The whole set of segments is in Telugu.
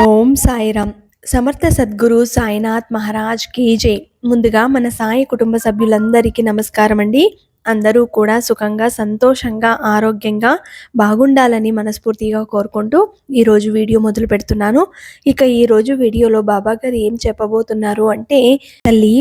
ఓం సాయిరామ్. సమర్థ సద్గురు సాయినాథ్ మహారాజ్ కీ జై. ముందుగా మన సాయి కుటుంబ సభ్యులందరికీ నమస్కారం అండి. అందరూ కూడా సుఖంగా, సంతోషంగా, ఆరోగ్యంగా బాగుండాలని మనస్ఫూర్తిగా కోరుకుంటూ ఈరోజు వీడియో మొదలు పెడుతున్నాను. ఇక ఈరోజు వీడియోలో బాబా గారు ఏం చెప్పబోతున్నారు అంటే, తల్లి,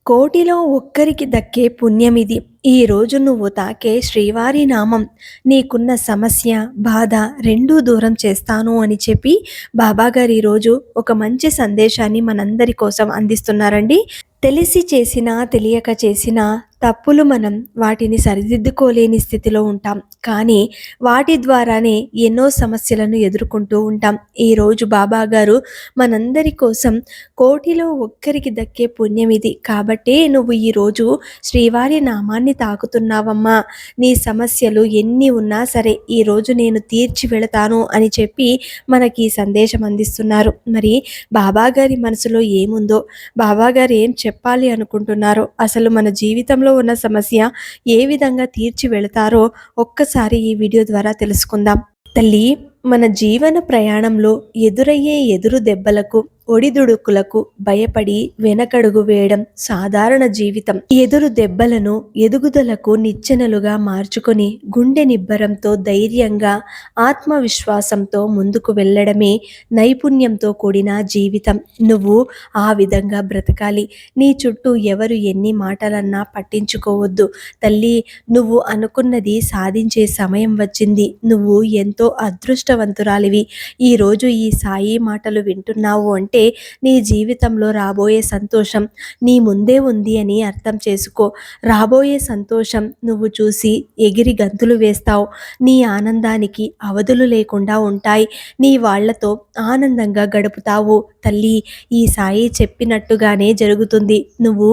కోటిలో ఒక్కరికి దక్కే పుణ్యమిది. ఈ రోజు నువ్వు తాకే శ్రీవారి నామం నీకున్న సమస్య, బాధ రెండూ దూరం చేస్తాను అని చెప్పి బాబాగారు ఈరోజు ఒక మంచి సందేశాన్ని మనందరి కోసం అందిస్తున్నారండి. తెలిసి చేసినా తెలియక చేసినా తప్పులు మనం వాటిని సరిదిద్దుకోలేని స్థితిలో ఉంటాం. కానీ వాటి ద్వారానే ఎన్నో సమస్యలను ఎదుర్కొంటూ ఉంటాం. ఈరోజు బాబా గారు మనందరి కోసం కోటిలో ఒక్కరికి దక్కే పుణ్యం ఇది కాబట్టే నువ్వు ఈరోజు శ్రీవారి నామాన్ని తాకుతున్నావమ్మా. నీ సమస్యలు ఎన్ని ఉన్నా సరే ఈరోజు నేను తీర్చి వెళతాను అని చెప్పి మనకి ఈ సందేశం అందిస్తున్నారు. మరి బాబా గారి మనసులో ఏముందో, బాబా గారు ఏం చెప్పాలి అనుకుంటున్నారో, అసలు మన జీవితంలో ఉన్న సమస్య ఏ విధంగా తీర్చి వెళతారో ఒక్కసారి ఈ వీడియో ద్వారా తెలుసుకుందాం. తల్లి, మన జీవన ప్రయాణంలో ఎదురయ్యే ఎదురు దెబ్బలకు, ఒడిదుడుకులకు భయపడి వెనకడుగు వేయడం సాధారణ జీవితం. ఎదురు దెబ్బలను ఎదుగుదలకు నిచ్చెనలుగా మార్చుకొని గుండె నిబ్బరంతో, ధైర్యంగా, ఆత్మవిశ్వాసంతో ముందుకు వెళ్ళడమే నైపుణ్యంతో కూడిన జీవితం. నువ్వు ఆ విధంగా బ్రతకాలి. నీ చుట్టూ ఎవరు ఎన్ని మాటలన్నా పట్టించుకోవద్దు. తల్లి, నువ్వు అనుకున్నది సాధించే సమయం వచ్చింది. నువ్వు ఎంతో అదృష్టవంతురాలివి. ఈరోజు ఈ సాయి మాటలు వింటున్నావు అంటే నీ జీవితంలో రాబోయే సంతోషం నీ ముందే ఉంది అని అర్థం చేసుకో. రాబోయే సంతోషం నువ్వు చూసి ఎగిరి గంతులు వేస్తావు. నీ ఆనందానికి అవధులు లేకుండా ఉంటాయి. నీ వాళ్లతో ఆనందంగా గడుపుతావు. తల్లి, ఈ సాయి చెప్పినట్టుగానే జరుగుతుంది. నువ్వు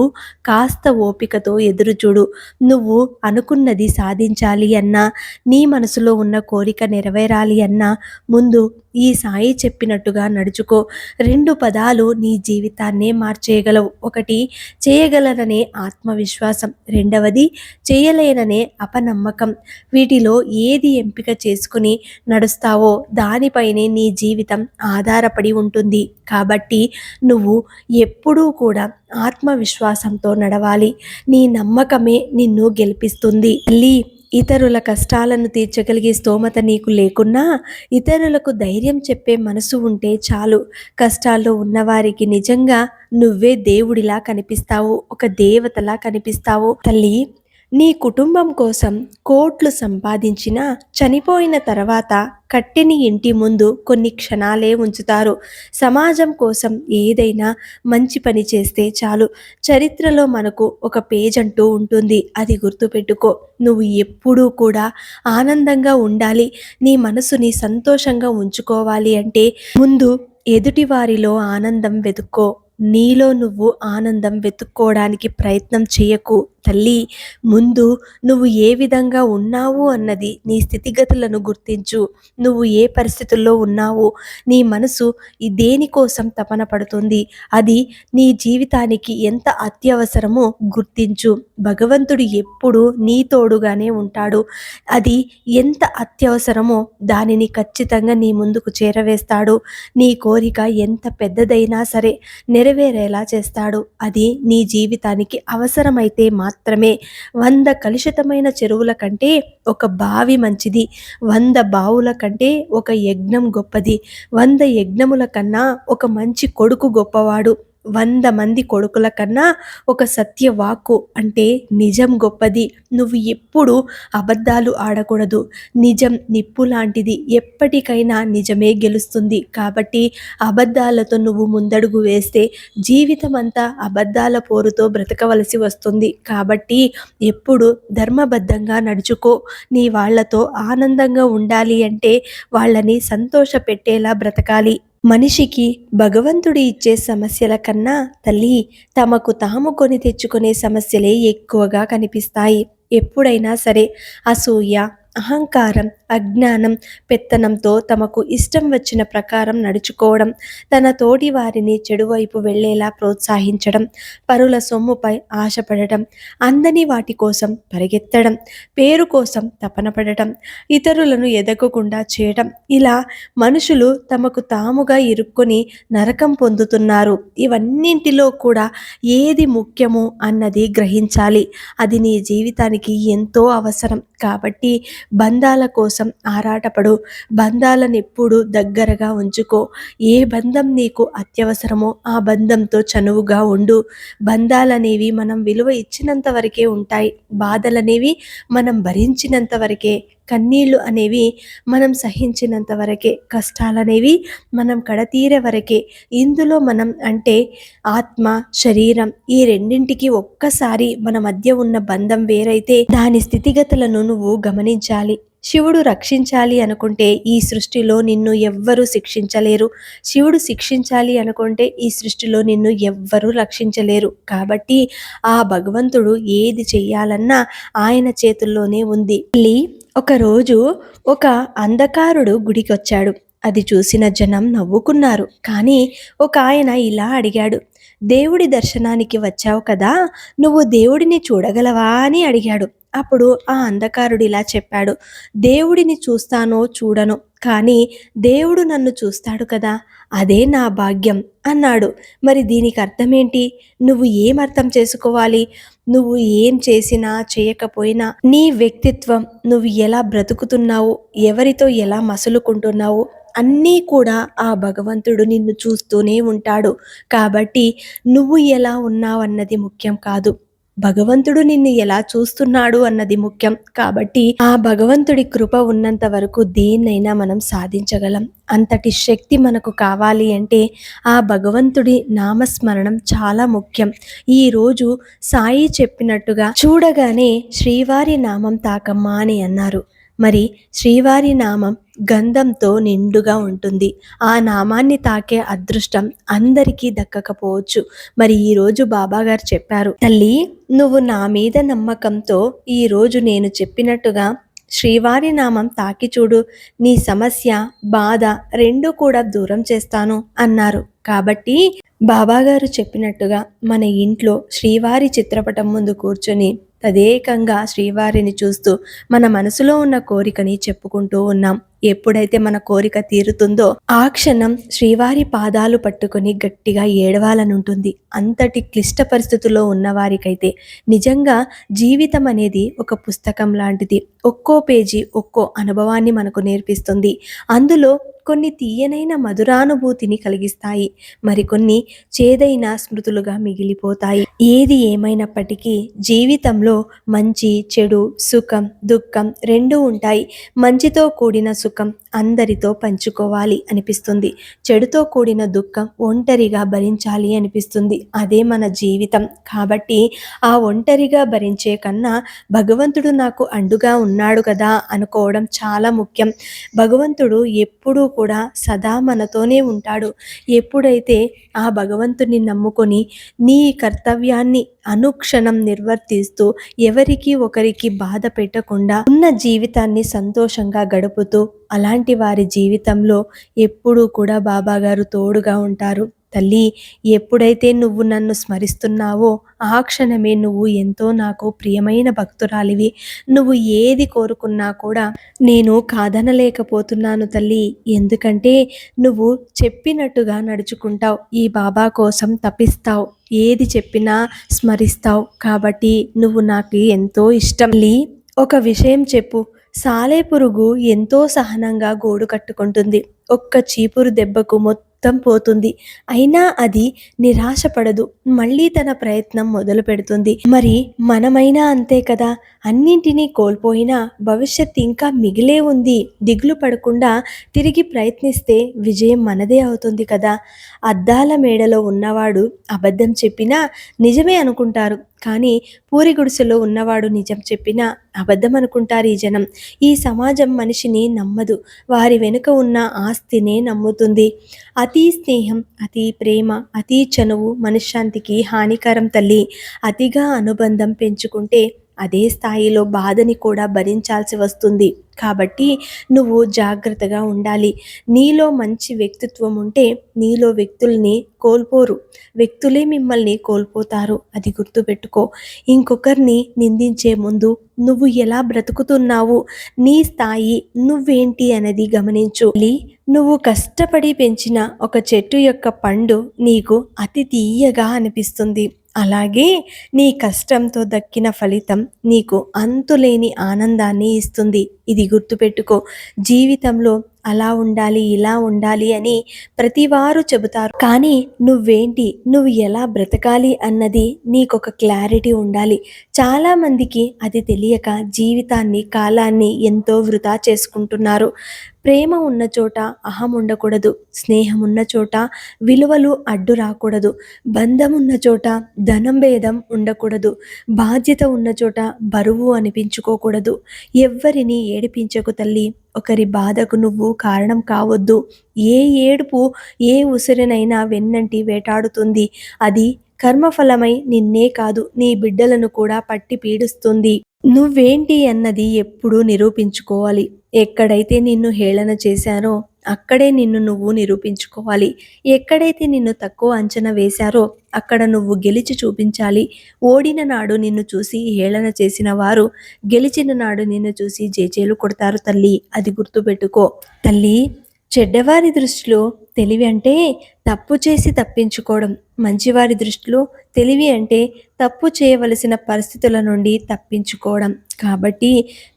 కాస్త ఓపికతో ఎదురు చూడు. నువ్వు అనుకున్నది సాధించాలి అన్నా, నీ మనసులో ఉన్న కోరిక నెరవేరాలి అన్నా ముందు ఈ సాయి చెప్పినట్టుగా నడుచుకో. రెండు పదాలు నీ జీవితాన్నే మార్చేయగలవు. ఒకటి, చేయగలననే ఆత్మవిశ్వాసం. రెండవది, చేయలేననే అపనమ్మకం. వీటిలో ఏది ఎంపిక చేసుకుని నడుస్తావో దానిపైనే నీ జీవితం ఆధారపడి ఉంటుంది. కాబట్టి నువ్వు ఎప్పుడూ కూడా ఆత్మవిశ్వాసంతో నడవాలి. నీ నమ్మకమే నిన్ను గెలిపిస్తుంది. తల్లి, ఇతరుల కష్టాలను తీర్చగలిగే స్తోమత నీకు లేకున్నా ఇతరులకు ధైర్యం చెప్పే మనసు ఉంటే చాలు. కష్టాల్లో ఉన్నవారికి నిజంగా నువ్వే దేవుడిలా కనిపిస్తావు, ఒక దేవతలా కనిపిస్తావు. తల్లి, నీ కుటుంబం కోసం కోట్లు సంపాదించినా చనిపోయిన తర్వాత కట్టెని ఇంటి ముందు కొన్ని క్షణాలే ఉంచుతారు. సమాజం కోసం ఏదైనా మంచి పని చేస్తే చాలు, చరిత్రలో మనకు ఒక పేజ్ అంటూ ఉంటుంది. అది గుర్తుపెట్టుకో. నువ్వు ఎప్పుడూ కూడా ఆనందంగా ఉండాలి. నీ మనసుని సంతోషంగా ఉంచుకోవాలి అంటే ముందు ఎదుటివారిలో ఆనందం వెతుక్కో. నీలో నువ్వు ఆనందం వెతుక్కోవడానికి ప్రయత్నం చేయకు. తల్లి, ముందు నువ్వు ఏ విధంగా ఉన్నావు అన్నది నీ స్థితిగతులను గుర్తించు. నువ్వు ఏ పరిస్థితుల్లో ఉన్నావు, నీ మనసు దేనికోసం తపన పడుతుంది, అది నీ జీవితానికి ఎంత అత్యవసరమో గుర్తించు. భగవంతుడు ఎప్పుడు నీ తోడుగానే ఉంటాడు. అది ఎంత అత్యవసరమో దానిని ఖచ్చితంగా నీ ముందుకు చేరవేస్తాడు. నీ కోరిక ఎంత పెద్దదైనా సరే నెరవేరేలా చేస్తాడు. అది నీ జీవితానికి అవసరమైతే మాత్రమే. 100 కలుషితమైన చెరువుల కంటే ఒక బావి మంచిది. 100 బావుల కంటే ఒక యజ్ఞం గొప్పది. 100 యజ్ఞముల కన్నా ఒక మంచి కొడుకు గొప్పవాడు. 100 మంది కొడుకుల కన్నా ఒక సత్యవాక్కు అంటే నిజం గొప్పది. నువ్వు ఎప్పుడు అబద్ధాలు ఆడకూడదు. నిజం నిప్పు లాంటిది. ఎప్పటికైనా నిజమే గెలుస్తుంది. కాబట్టి అబద్ధాలతో నువ్వు ముందడుగు వేస్తే జీవితం అంతా అబద్ధాల పోరుతో బ్రతకవలసి వస్తుంది. కాబట్టి ఎప్పుడు ధర్మబద్ధంగా నడుచుకో. నీ వాళ్లతో ఆనందంగా ఉండాలి అంటే వాళ్ళని సంతోష పెట్టేలా బ్రతకాలి. మనిషికి భగవంతుడు ఇచ్చే సమస్యల కన్నా తల్లి, తమకు తాము కొని తెచ్చుకునే సమస్యలే ఎక్కువగా కనిపిస్తాయి. ఎప్పుడైనా సరే అసూయ, అహంకారం, అజ్ఞానం, పెత్తనంతో తమకు ఇష్టం వచ్చిన ప్రకారం నడుచుకోవడం, తన తోటి వారిని చెడువైపు వెళ్ళేలా ప్రోత్సహించడం, పరుల సొమ్ముపై ఆశపడటం, అందని వాటి కోసం పరిగెత్తడం, పేరు కోసం తపన పడటం, ఇతరులను ఎదగకుండా చేయటం, ఇలా మనుషులు తమకు తాముగా ఇరుక్కొని నరకం పొందుతున్నారు. ఇవన్నింటిలో కూడా ఏది ముఖ్యమో అన్నది గ్రహించాలి. అది నీ జీవితానికి ఎంతో అవసరం. కాబట్టి బంధాల కోసం ఆరాటపడు. బంధాలను ఎప్పుడూ దగ్గరగా ఉంచుకో. ఏ బంధం నీకు అత్యవసరమో ఆ బంధంతో చనువుగా ఉండు. బంధాలనేవి మనం విలువ ఇచ్చినంత వరకే ఉంటాయి. బాధలనేవి మనం భరించినంత వరకే. కన్నీళ్ళు అనేవి మనం సహించినంత వరకే. కష్టాలనేవి మనం కడతీరే వరకే. ఇందులో మనం అంటే ఆత్మ, శరీరం ఈ రెండింటికి ఒక్కసారి మన మధ్య ఉన్న బంధం వేరైతే దాని స్థితిగతులను నువ్వు గమనించాలి. శివుడు రక్షించాలి అనుకుంటే ఈ సృష్టిలో నిన్ను ఎవ్వరూ శిక్షించలేరు. శివుడు శిక్షించాలి అనుకుంటే ఈ సృష్టిలో నిన్ను ఎవ్వరూ రక్షించలేరు. కాబట్టి ఆ భగవంతుడు ఏది చెయ్యాలన్నా ఆయన చేతుల్లోనే ఉంది. ఒకరోజు ఒక అంధకారుడు గుడికొచ్చాడు. అది చూసిన జనం నవ్వుకున్నారు. కానీ ఒక ఆయన ఇలా అడిగాడు, దేవుడి దర్శనానికి వచ్చావు కదా, నువ్వు దేవుడిని చూడగలవా అని అడిగాడు. అప్పుడు ఆ అంధకారుడు ఇలా చెప్పాడు, దేవుడిని చూస్తానో చూడనో కానీ దేవుడు నన్ను చూస్తాడు కదా, అదే నా భాగ్యం అన్నాడు. మరి దీనికి అర్థమేంటి? నువ్వు ఏం అర్థం చేసుకోవాలి? నువ్వు ఏం చేసినా చేయకపోయినా నీ వ్యక్తిత్వం, నువ్వు ఎలా బ్రతుకుతున్నావు, ఎవరితో ఎలా మసులుకుంటున్నావు అన్నీ కూడా ఆ భగవంతుడు నిన్ను చూస్తూనే ఉంటాడు. కాబట్టి నువ్వు ఎలా ఉన్నావన్నది ముఖ్యం కాదు, భగవంతుడు నిన్ను ఎలా చూస్తున్నాడు అన్నది ముఖ్యం. కాబట్టి ఆ భగవంతుడి కృప ఉన్నంత వరకు దేన్నైనా మనం సాధించగలం. అంతటి శక్తి మనకు కావాలి అంటే ఆ భగవంతుడి నామస్మరణం చాలా ముఖ్యం. ఈరోజు సాయి చెప్పినట్టుగా చూడగానే శ్రీవారి నామం తాకమ్మా అని అన్నారు. మరి శ్రీవారి నామం గంధంతో నిండుగా ఉంటుంది. ఆ నామాన్ని తాకే అదృష్టం అందరికీ దక్కకపోవచ్చు. మరి ఈరోజు బాబాగారు చెప్పారు, తల్లి నువ్వు నా మీద నమ్మకంతో ఈరోజు నేను చెప్పినట్టుగా శ్రీవారి నామం తాకి చూడు, నీ సమస్య, బాధ రెండు కూడా దూరం చేస్తాను అన్నారు. కాబట్టి బాబాగారు చెప్పినట్టుగా మన ఇంట్లో శ్రీవారి చిత్రపటం ముందు కూర్చొని తదేకంగా శ్రీవారిని చూస్తూ మన మనసులో ఉన్న కోరికని చెప్పుకుంటూ ఉన్నాం. ఎప్పుడైతే మన కోరిక తీరుతుందో ఆ క్షణం శ్రీవారి పాదాలు పట్టుకొని గట్టిగా ఏడవాలనుంటుంది. అంతటి క్లిష్ట పరిస్థితుల్లో ఉన్నవారికైతే నిజంగా జీవితం అనేది ఒక పుస్తకం లాంటిది. ఒక్కో పేజీ ఒక్కో అనుభవాన్ని మనకు నేర్పిస్తుంది. అందులో కొన్ని తీయనైన మధురానుభూతిని కలిగిస్తాయి, మరికొన్ని చేదైన స్మృతులుగా మిగిలిపోతాయి. ఏది ఏమైనప్పటికీ జీవితంలో మంచి, చెడు, సుఖం, దుఃఖం రెండూ ఉంటాయి. మంచితో కూడిన సుఖం అందరితో పంచుకోవాలి అనిపిస్తుంది. చెడుతో కూడిన దుఃఖం ఒంటరిగా భరించాలి అనిపిస్తుంది. అదే మన జీవితం. కాబట్టి ఆ ఒంటరిగా భరించే కన్నా భగవంతుడు నాకు అండుగా ఉన్నాడు కదా అనుకోవడం చాలా ముఖ్యం. భగవంతుడు ఎప్పుడూ కూడా సదా మనతోనే ఉంటాడు. ఎప్పుడైతే ఆ భగవంతుని నమ్ముకొని నీ కర్తవ్యాన్ని అనుక్షణం నిర్వర్తిస్తూ ఎవరికి ఒకరికి బాధ పెట్టకుండా ఉన్న జీవితాన్ని సంతోషంగా గడుపుతూ అలాంటి వారి జీవితంలో ఎప్పుడూ కూడా బాబాగారు తోడుగా ఉంటారు. తల్లి ఎప్పుడైతే నువ్వు నన్ను స్మరిస్తున్నావో ఆ క్షణమే నువ్వు ఎంతో నాకు ప్రియమైన భక్తురాలివి. నువ్వు ఏది కోరుకున్నా కూడా నేను కాదనలేకపోతున్నాను తల్లి. ఎందుకంటే నువ్వు చెప్పినట్టుగా నడుచుకుంటావు, ఈ బాబా కోసం తపిస్తావు, ఏది చెప్పినా స్మరిస్తావు. కాబట్టి నువ్వు నాకు ఎంతో ఇష్టం. ఒక విషయం చెప్పు, సాలెపురుగు ఎంతో సహనంగా గూడు కట్టుకుంటుంది. ఒక్క చీపురు దెబ్బకు మొత్తం పోతుంది. అయినా అది నిరాశపడదు, మళ్ళీ తన ప్రయత్నం మొదలు పెడుతుంది. మరి మనమైనా అంతే కదా. అన్నింటినీ కోల్పోయినా భవిష్యత్ ఇంకా మిగిలే ఉంది. దిగులు పడకుండా తిరిగి ప్రయత్నిస్తే విజయం మనదే అవుతుంది కదా. అద్దాల మేడలో ఉన్నవాడు అబద్ధం చెప్పినా నిజమే అనుకుంటారు, కానీ పూరి గుడిసెలో ఉన్నవాడు నిజం చెప్పినా అబద్ధం అనుకుంటారు ఈ జనం. ఈ సమాజం మనిషిని నమ్మదు, వారి వెనుక ఉన్న ఆస్తినే నమ్ముతుంది. అతి స్నేహం, అతి ప్రేమ, అతి చనువు మనశ్శాంతికి హానికరం తల్లి. అతిగా అనుబంధం పెంచుకుంటే అదే స్థాయిలో బాధని కూడా భరించాల్సి వస్తుంది. కాబట్టి నువ్వు జాగ్రత్తగా ఉండాలి. నీలో మంచి వ్యక్తిత్వం ఉంటే నీలో వ్యక్తుల్ని కోల్పోరు, వ్యక్తులే మిమ్మల్ని కోల్పోతారు. అది గుర్తుపెట్టుకో. ఇంకొకరిని నిందించే ముందు నువ్వు ఎలా బ్రతుకుతున్నావు, నీ స్థాయి నువ్వేంటి అనేది గమనించు. నువ్వు కష్టపడి పెంచిన ఒక చెట్టు యొక్క పండు నీకు అతి తీయగా అనిపిస్తుంది. అలాగే నీ కష్టంతో దక్కిన ఫలితం నీకు అంతులేని ఆనందాన్ని ఇస్తుంది. ఇది గుర్తుపెట్టుకో. జీవితంలో అలా ఉండాలి, ఇలా ఉండాలి అని ప్రతివారు చెబుతారు. కానీ నువ్వేంటి, నువ్వు ఎలా బ్రతకాలి అన్నది నీకొక క్లారిటీ ఉండాలి. చాలామందికి అది తెలియక జీవితాన్ని, కాలాన్ని ఎంతో వృధా చేసుకుంటున్నారు. ప్రేమ ఉన్న చోట అహం ఉండకూడదు. స్నేహం ఉన్న చోట విలువలు అడ్డు రాకూడదు. బంధం ఉన్న చోట ధనం భేదం ఉండకూడదు. బాధ్యత ఉన్న చోట బరువు అనిపించుకోకూడదు. ఎవ్వరిని ఏడిపించకు తల్లి. ఒకరి బాధకు నువ్వు కారణం కావద్దు. ఏ ఏడుపు ఏ ఉసిరినైనా వెన్నంటి వేటాడుతుంది. అది కర్మఫలమై నిన్నే కాదు, నీ బిడ్డలను కూడా పట్టి పీడిస్తుంది. నువ్వేంటి అన్నది ఎప్పుడూ నిరూపించుకోవాలి. ఎక్కడైతే నిన్ను హేళన చేశారో అక్కడే నిన్ను నువ్వు నిరూపించుకోవాలి. ఎక్కడైతే నిన్ను తక్కువ అంచనా వేశారో అక్కడ నువ్వు గెలిచి చూపించాలి. ఓడిన నాడు నిన్ను చూసి హేళన చేసిన వారు గెలిచిన నాడు నిన్ను చూసి జేజేలు కొడతారు తల్లి. అది గుర్తుపెట్టుకో. తల్లి, చెడ్డవారి దృష్టిలో తెలివి అంటే తప్పు చేసి తప్పించుకోవడం. మంచివారి దృష్టిలో తెలివి అంటే తప్పు చేయవలసిన పరిస్థితుల నుండి తప్పించుకోవడం. కాబట్టి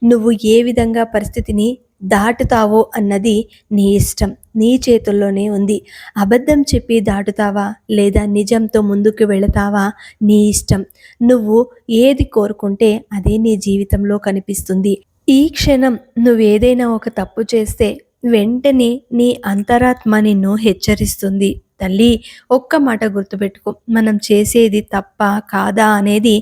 నువ్వు ఏ విధంగా పరిస్థితిని దాటుతావో అన్నది నీ ఇష్టం, నీ చేతుల్లోనే ఉంది. అబద్ధం చెప్పి దాటుతావా లేదా నిజంతో ముందుకు వెళతావా నీ ఇష్టం. నువ్వు ఏది కోరుకుంటే అదే నీ జీవితంలో కనిపిస్తుంది. ఈ క్షణం నువ్వేదైనా ఒక తప్పు చేస్తే వెంటనే నీ అంతరాత్మ నిన్ను హెచ్చరిస్తుంది. తల్లి, ఒక్క మాట గుర్తుపెట్టుకో. మనం చేసేది తప్ప కాదా అనేది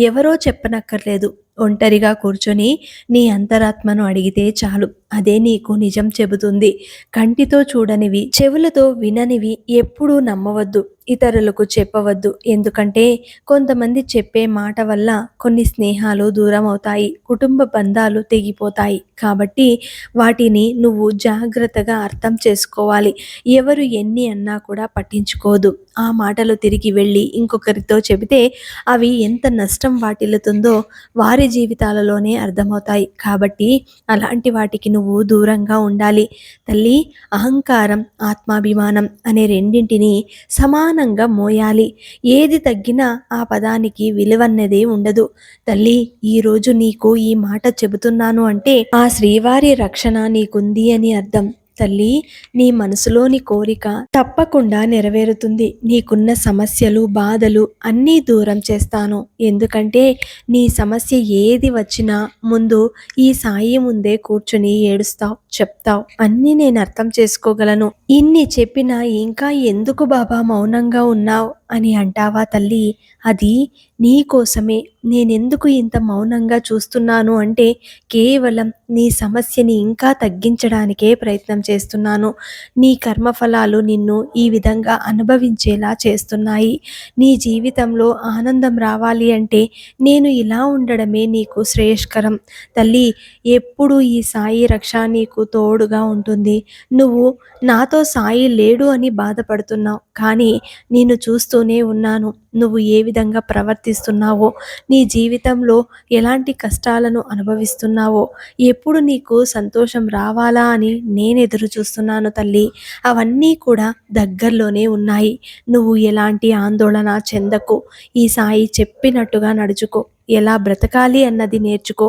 ఎవరో చెప్పనక్కర్లేదు. ఒంటరిగా కూర్చొని నీ అంతరాత్మను అడిగితే చాలు, అదే నీకు నిజం చెబుతుంది. కంటితో చూడనివి, చెవులతో విననివి ఎప్పుడూ నమ్మవద్దు, ఇతరులకు చెప్పవద్దు. ఎందుకంటే కొంతమంది చెప్పే మాట వల్ల కొన్ని స్నేహాలు దూరం అవుతాయి, కుటుంబ బంధాలు తెగిపోతాయి. కాబట్టి వాటిని నువ్వు జాగ్రత్తగా అర్థం చేసుకోవాలి. ఎవరు ఎన్ని అన్నా కూడా పట్టించుకోదు. ఆ మాటలు తిరిగి వెళ్ళి ఇంకొకరితో చెబితే అవి ఎంత నష్టం వాటిల్లుతుందో వారి జీవితాలలోనే అర్థమవుతాయి. కాబట్టి అలాంటి వాటికి నువ్వు దూరంగా ఉండాలి. తల్లి, అహంకారం, ఆత్మాభిమానం అనే రెండింటిని సమానంగా మోయాలి. ఏది తగ్గినా ఆ పదానికి విలువన్నదే ఉండదు. తల్లి, ఈరోజు నీకు ఈ మాట చెబుతున్నాను అంటే ఆ శ్రీవారి రక్షణ నీకుంది అని అర్థం. తల్లి, నీ మనసులోని కోరిక తప్పకుండా నెరవేరుతుంది. నీకున్న సమస్యలు, బాధలు అన్నీ దూరం చేస్తాను. ఎందుకంటే నీ సమస్య ఏది వచ్చినా ముందు ఈ సాయి ముందే కూర్చుని ఏడుస్తావు, చెప్తావు. అన్నీ నేను అర్థం చేసుకోగలను. ఇన్ని చెప్పినా ఇంకా ఎందుకు బాబా మౌనంగా ఉన్నావు అని అంటావా తల్లి? అది నీ కోసమే. నేనెందుకు ఇంత మౌనంగా చూస్తున్నాను అంటే కేవలం నీ సమస్యని ఇంకా తగ్గించడానికే ప్రయత్నం చేస్తున్నాను. నీ కర్మఫలాలు నిన్ను ఈ విధంగా అనుభవించేలా చేస్తున్నాయి. నీ జీవితంలో ఆనందం రావాలి అంటే నేను ఇలా ఉండడమే నీకు శ్రేయస్కరం. తల్లి, ఎప్పుడు ఈ సాయి రక్ష నీకు తోడుగా ఉంటుంది. నువ్వు నాతో సాయి లేడు అని బాధపడుతున్నావు, కానీ నేను చూస్తూనే ఉన్నాను నువ్వు ఏ విధంగా ప్రవర్తిస్తున్నావో, నీ జీవితంలో ఎలాంటి కష్టాలను అనుభవిస్తున్నావో, ఎప్పుడు నీకు సంతోషం రావాలా అని నేను ఎదురు చూస్తున్నాను తల్లి. అవన్నీ కూడా దగ్గరలోనే ఉన్నాయి. నువ్వు ఎలాంటి ఆందోళన చెందకు. ఈ సాయి చెప్పినట్టుగా నడుచుకో. ఎలా బ్రతకాలి అన్నది నేర్చుకో.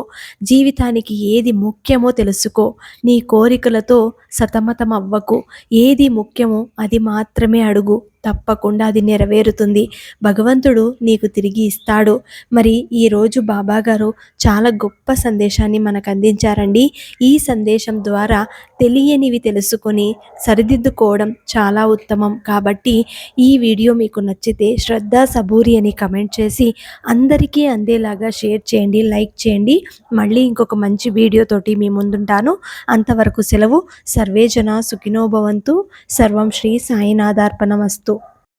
జీవితానికి ఏది ముఖ్యమో తెలుసుకో. నీ కోరికలతో సతమతం అవ్వకు. ఏది ముఖ్యమో అది మాత్రమే అడుగు. తప్పకుండా అది నెరవేరుతుంది. భగవంతుడు నీకు తిరిగి ఇస్తాడు. మరి ఈరోజు బాబా గారు చాలా గొప్ప సందేశాన్ని మనకు అందించారండి. ఈ సందేశం ద్వారా తెలియనివి తెలుసుకొని సరిదిద్దుకోవడం చాలా ఉత్తమం. కాబట్టి ఈ వీడియో మీకు నచ్చితే శ్రద్ధ సబూరి అని కమెంట్ చేసి అందరికీ అందేలాగా షేర్ చేయండి, లైక్ చేయండి. మళ్ళీ ఇంకొక మంచి వీడియోతోటి మీ ముందుంటాను. అంతవరకు సెలవు. సర్వే జన సుఖినో భవంతు. సర్వం శ్రీ సాయినాథార్పణమస్తు.